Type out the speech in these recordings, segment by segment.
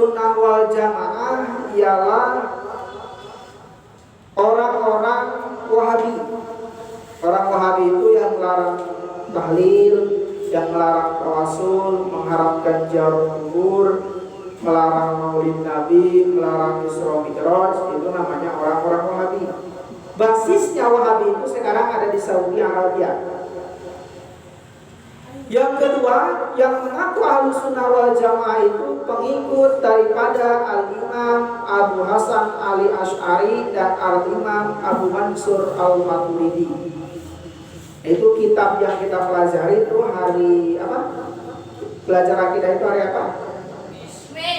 sunnah wal jamaah ialah orang-orang Wahabi. Orang Wahabi itu yang melarang tahlil, yang melarang tawasul, mengharamkan ziarah kubur, melarang maulid Nabi, melarang Isra Mi'raj, itu namanya orang-orang Wahabi. Basisnya Wahabi itu sekarang ada di Saudi Arabia. Yang kedua, yang mengaku Ahlussunnah wal Jamaah itu pengikut daripada Al-Imam Abu Hasan Ali Asy'ari dan Al-Imam Abu Mansur Al-Maturidi. Itu kitab yang kita pelajari itu hari apa? Belajar akidah itu hari apa?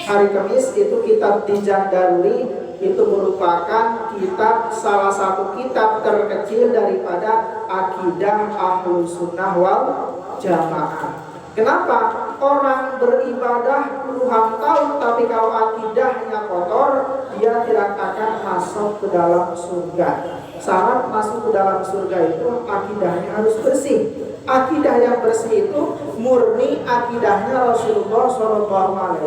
Hari Kamis. Itu kitab Tijan Daruri, itu merupakan kitab, salah satu kitab terkecil daripada akidah Ahlussunnah wal Jamaah. Kenapa? Orang beribadah puluhan tahun tapi kalau akidahnya kotor, dia tidak akan masuk ke dalam surga. Syarat masuk ke dalam surga itu akidahnya harus bersih. Akidah yang bersih itu murni akidahnya Rasulullah SAW,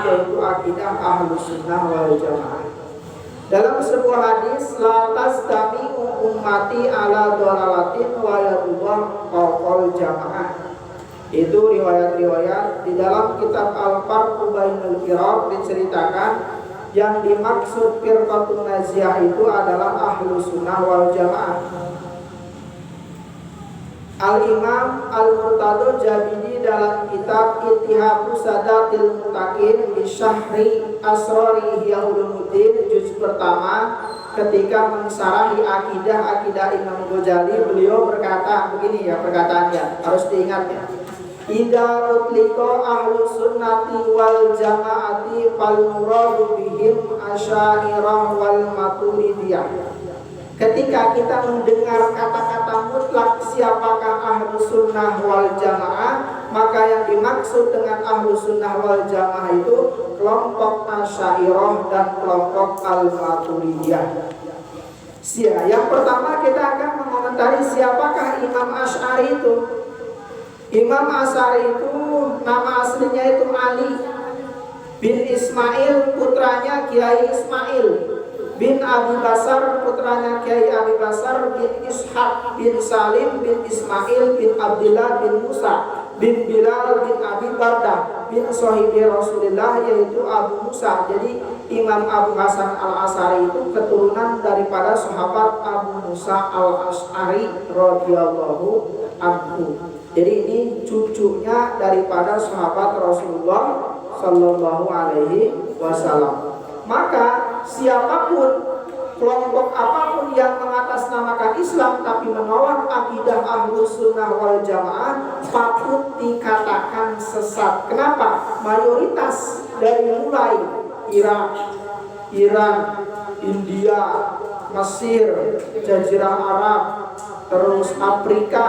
yaitu akidah Ahlussunnah wal Jamaah. Dalam sebuah hadis, la tastami'u ummati ala dhalalatin wa yadullah qawqal jamaah. Itu riwayat-riwayat di dalam kitab Al-Farqu Bainal Firaq diceritakan yang dimaksud firqatun najiyah itu adalah Ahlussunnah wal Jamaah. Al-Imam Al-Murtado Jabidi dalam kitab Ittihabu Sadatil Muttaqin bi Syahri Asrari Ihya Ulumuddin juz pertama, ketika mensarahi akidah Imam Ghazali, beliau berkata begini ya, perkataannya harus diingat ya. Idza utliqa ahlus sunnati wal jamaati fal muradu bihim asy'ariyah wal maturidiyah. Ketika kita mendengar kata-kata mutlak siapakah Ahlus Sunnah wal Jamaah, maka yang dimaksud dengan Ahlus Sunnah wal Jamaah itu kelompok Asy'ariyah dan kelompok Al-Maturidiyah. Yang pertama kita akan mengomentari siapakah Imam Asy'ari itu. Imam Asy'ari itu nama aslinya itu Ali bin Ismail, putranya Kiai Ismail bin Abi Basar, putranya Kiai Abi Basar bin Ishaq bin Salim bin Ismail bin Abdullah bin Musa bin Bilal bin Abi Bardah bin sahibi Rasulullah, yaitu Abu Musa. Jadi Imam Abu Hasan Al-Asy'ari itu keturunan daripada sahabat Abu Musa Al-Asy'ari radhiyallahu anhu. Jadi ini cucunya daripada sahabat Rasulullah sallallahu alaihi wasallam. Maka siapapun, kelompok apapun yang mengatasnamakan Islam tapi menolak akidah Ahlus Sunnah wal Jamaah patut dikatakan sesat. Kenapa? Mayoritas dari mulai Irak, Iran, India, Mesir, Jazirah Arab, terus Afrika,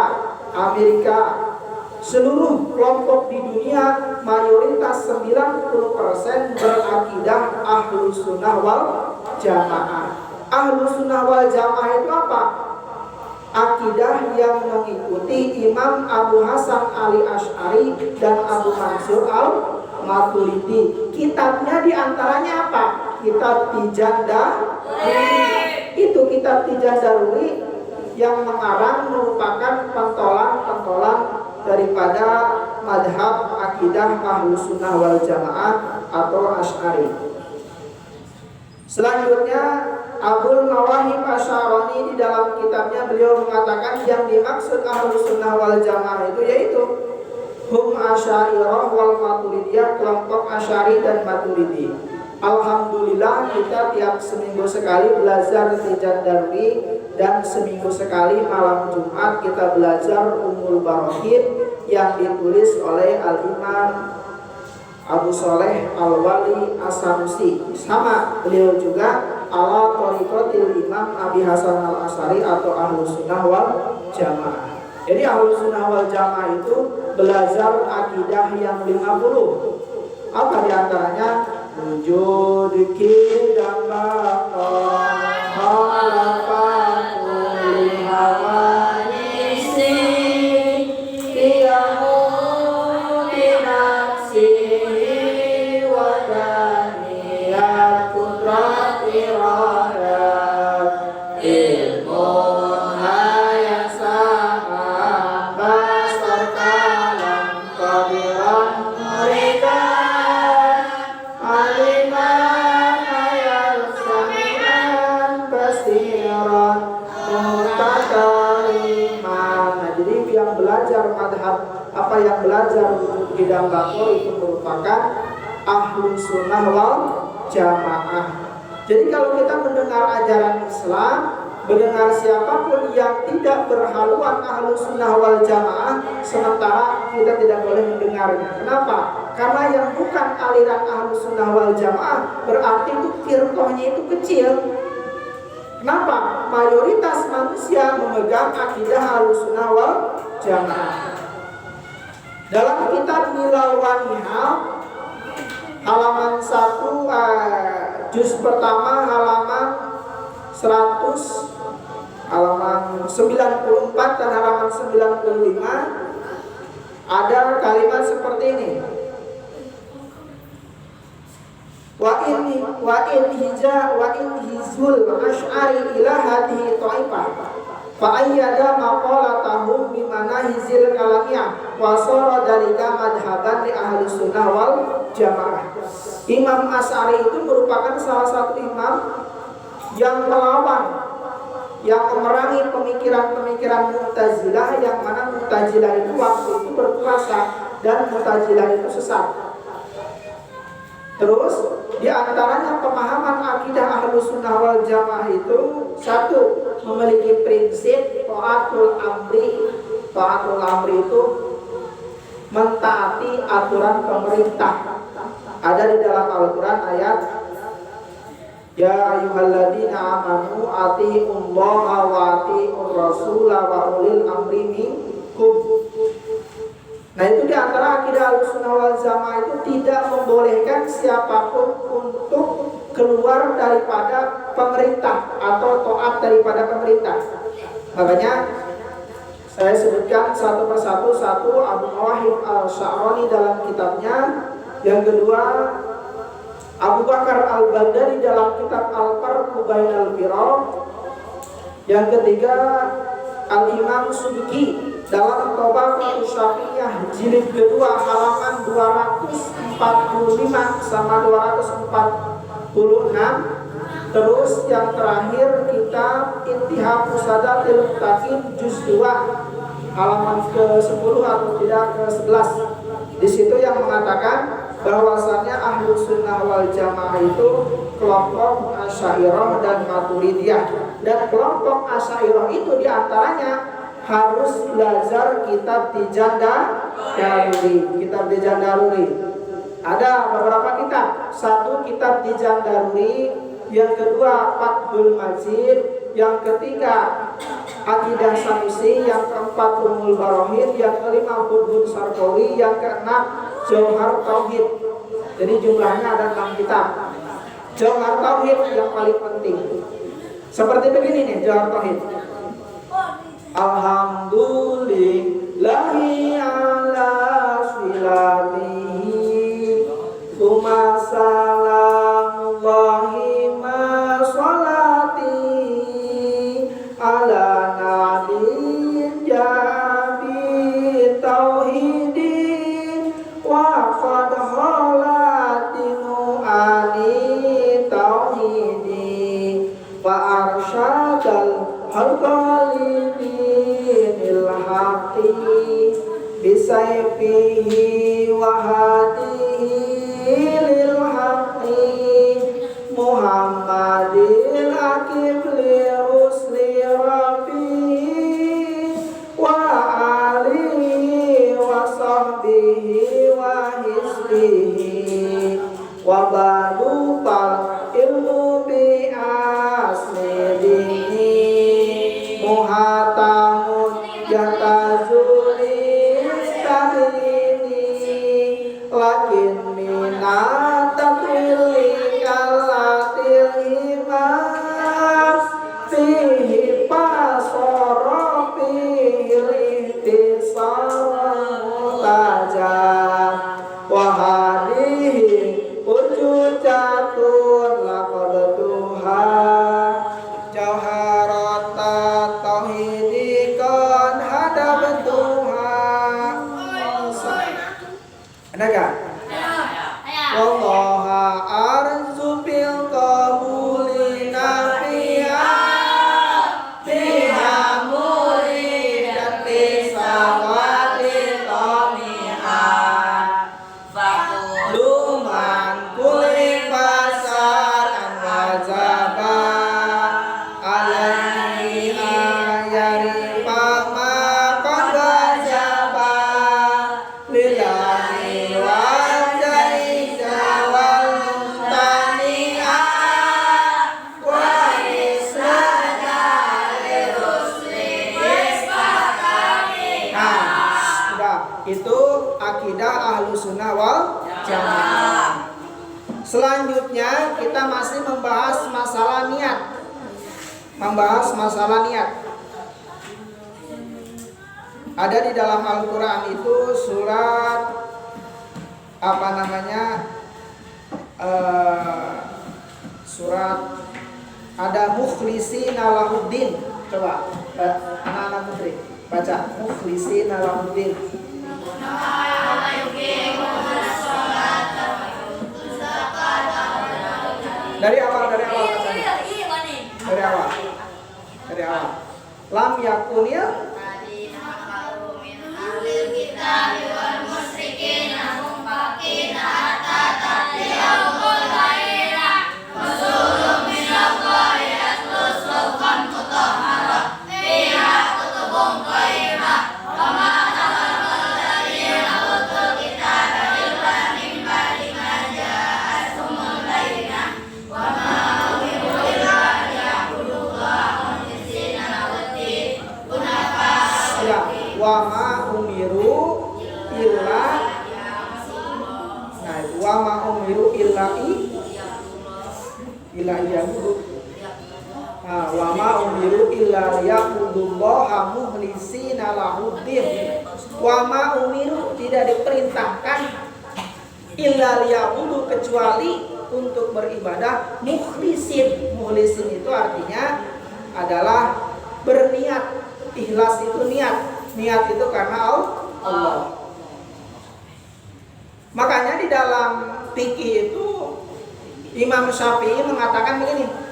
Amerika, seluruh kelompok di dunia mayoritas 90% berakidah Ahlus Sunnah wal Jamaah. Ahlus Sunnah wal Jamaah itu apa? Akidah yang mengikuti Imam Abu Hasan Ali Asy'ari dan Abu Mansur Al-Maturidi. Kitabnya diantaranya apa? Kitab Tijan Daruri. Itu kitab Tijan Daruri yang mengarang merupakan pentolan-pentolan daripada madhab akidah Ahlus Sunnah wal Jamaah atau Asy'ari. Selanjutnya Abul Mawahib Asy'arani di dalam kitabnya beliau mengatakan yang dimaksud Ahlus Sunnah wal Jamaah itu yaitu hum Asy'ariyah wal Maturidiyah, kelompok Asy'ari dan Maturidi. Alhamdulillah kita tiap seminggu sekali belajar Tijan Daruri, dan seminggu sekali malam Jumat kita belajar Ummul Barahid yang ditulis oleh Al-Imam Abu Sholeh Al-Wali As-Sanusi. Sama beliau juga ala thariqatil Imam Abi Hasan Al-Asy'ari atau Ahlus Sunnah wal Jamaah. Jadi Ahlus Sunnah wal Jamaah itu belajar akidah yang 50. Apa diantaranya? Wujud dan baqah halafatul hawanisi tiyamu binafsi wa apa yang belajar wujud bidang bakor itu merupakan ahlus sunnah wal jamaah. Jadi kalau kita mendengar ajaran Islam, mendengar siapapun yang tidak berhaluan ahlus sunnah wal jamaah, sementara kita tidak boleh mendengarnya. Kenapa? Karena yang bukan aliran ahlus sunnah wal jamaah berarti itu firqahnya itu kecil. Kenapa? Mayoritas manusia memegang akidah ahlus sunnah wal jamaah. Dalam kitab Milal Wanihal halaman 1 juz pertama halaman 100, halaman 94 dan halaman 95 ada kalimat seperti ini. Wa in hizul asy'ari ila hadhihi ta'ifah fa ayyada maqalatahum bimana hizil kalamiyah wa sara dalika madhhaban li ahli sunnah wal jamaah. Imam Asy'ari itu merupakan salah satu imam yang melawan, yang memerangi pemikiran-pemikiran Mu'tazilah, yang mana Mu'tazilah itu waktu itu berkuasa dan Mu'tazilah itu sesat. Terus di antaranya pemahaman akidah Ahlus Sunnah wal Jamaah itu satu, memiliki prinsip ta'atul amri. Ta'atul amri itu mentaati aturan pemerintah. Ada di dalam Al-Quran ayat ya ayyuhalladzina amanu atiiullaha wa atiiur rasula wa ulil amri minkum. Nah itu diantara akidah Ahlussunnah wal Jamaah itu tidak membolehkan siapapun untuk keluar daripada pemerintah atau taat daripada pemerintah. Makanya saya sebutkan satu persatu. Satu, Abu Mawahib al-Sya'rani dalam kitabnya. Yang kedua, Abu Bakar al-Baghdadi dalam kitab Al-Farqu Bainal Firaq. Yang ketiga, Al-Imam Subki dalam Tabaqatus Syafi'iyah jilid kedua halaman 245 sama 246. Terus yang terakhir kitab Intihab Pusadatil Muttaqin juz 2 halaman ke-10 atau tidak ke-11. Di situ yang mengatakan bahwasannya Ahlus Sunnah wal Jamaah itu kelompok Asy'ariyah dan Maturidiyah. Dan kelompok Asy'ariyah itu diantaranya harus belajar kitab Tijan Daruri. Kitab Tijan Daruri ada beberapa kitab. Satu, kitab Tijan Daruri. Yang kedua, Fathul Majid. Yang ketiga, Aqidah Sanusi. Yang keempat, Ummul Barahin. Yang kelima, Hudhud Sarqawi. Yang keenam, Jauhar Tauhid. Jadi jumlahnya ada 6 kitab. Jauhar Tauhid yang paling penting. Seperti begini nih Jauhar Tauhid. Alhamdulillahi ala silamihi Tsumma salamullahi ma sholati Ala nabiyyin jabi tauhidin Wa qad khalatinu ani tauhidi Wa arsyadal halqalini bisayfihi wa hadihi lil haqqi Muhammadil aqib li rusli rabbihi wa alihi wa sahbihi wa hisbihi wa ba'du fal ilmu bi asmidihi muhatamud yatazuli stahini lakin minatakwili kalatil imam fihi pasoro fihi lihtisara mutajah wahadihi ujujatun laqad Tuhan jauharata tauhidi kan hadap Tuhan. Ada gak? Wallaha arzu bil qabuli nafi'a fiha muridati sawati Ahlussunnah wal Jamaah. Selanjutnya kita masih membahas masalah niat. Ada di dalam Al-Quran itu surat surat ada mukhlisina lahuddin. Coba anak-anak putri baca mukhlisina lahuddin. Dari awal bacanya. Dari awal. Lam yakunil wa ma umiru illa liya'budullaha mukhlisina lahuddin. Wa ma umiru tidak diperintahkan illa liya'budu kecuali untuk beribadah mukhlisin. Mukhlisin itu artinya adalah berniat. Ikhlas itu niat. Niat itu karena Allah. Makanya di dalam fikih itu Imam Syafi'i mengatakan begini.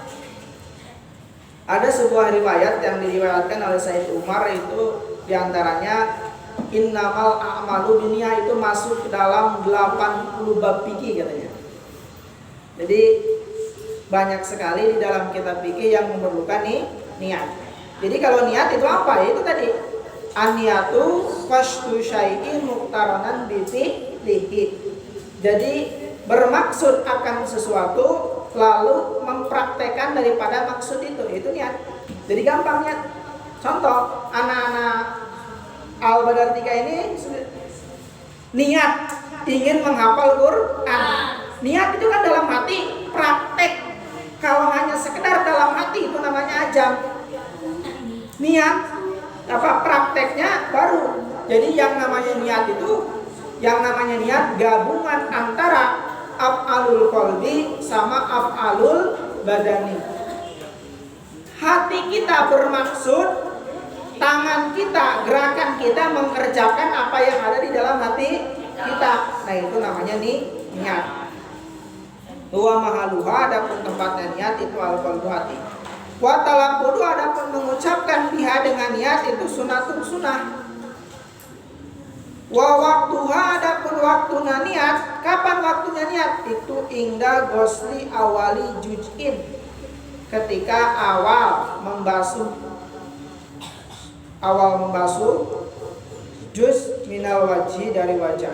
Ada sebuah riwayat yang diriwayatkan oleh Said Umar, itu diantaranya innamal a'malu binniyah, itu masuk ke dalam 80 bab fikih katanya. Jadi banyak sekali di dalam kitab fikih yang memerlukan niat. Jadi kalau niat itu apa? Itu tadi an-niyatu qasdu syai'in muqtaranan bi fi'lihi. Jadi bermaksud akan sesuatu lalu mempraktekkan daripada maksud itu niat. Jadi gampang niat. Contoh, anak-anak Al-Badar 3 ini niat ingin menghafal Quran. Niat itu kan dalam hati, praktek. Kalau hanya sekedar dalam hati itu namanya ajam. Niat prakteknya baru. Jadi yang namanya niat gabungan antara af'alul qalbi sama af'alul badani. Hati kita bermaksud, tangan kita, gerakan kita mengerjakan apa yang ada di dalam hati kita. Nah, itu namanya niat. Wa mahaluha, adapun tempatnya niat itu al-qalbu, hati. Wa talaqqudu, adapun mengucapkan biha dengan niat itu sunatun sunnah. Wa waktuha, adapun waktuna niat. Kapan waktunya niat? Itu inda ghusli awali juz'in, ketika awal membasuh juz minal wajhi, dari wajah.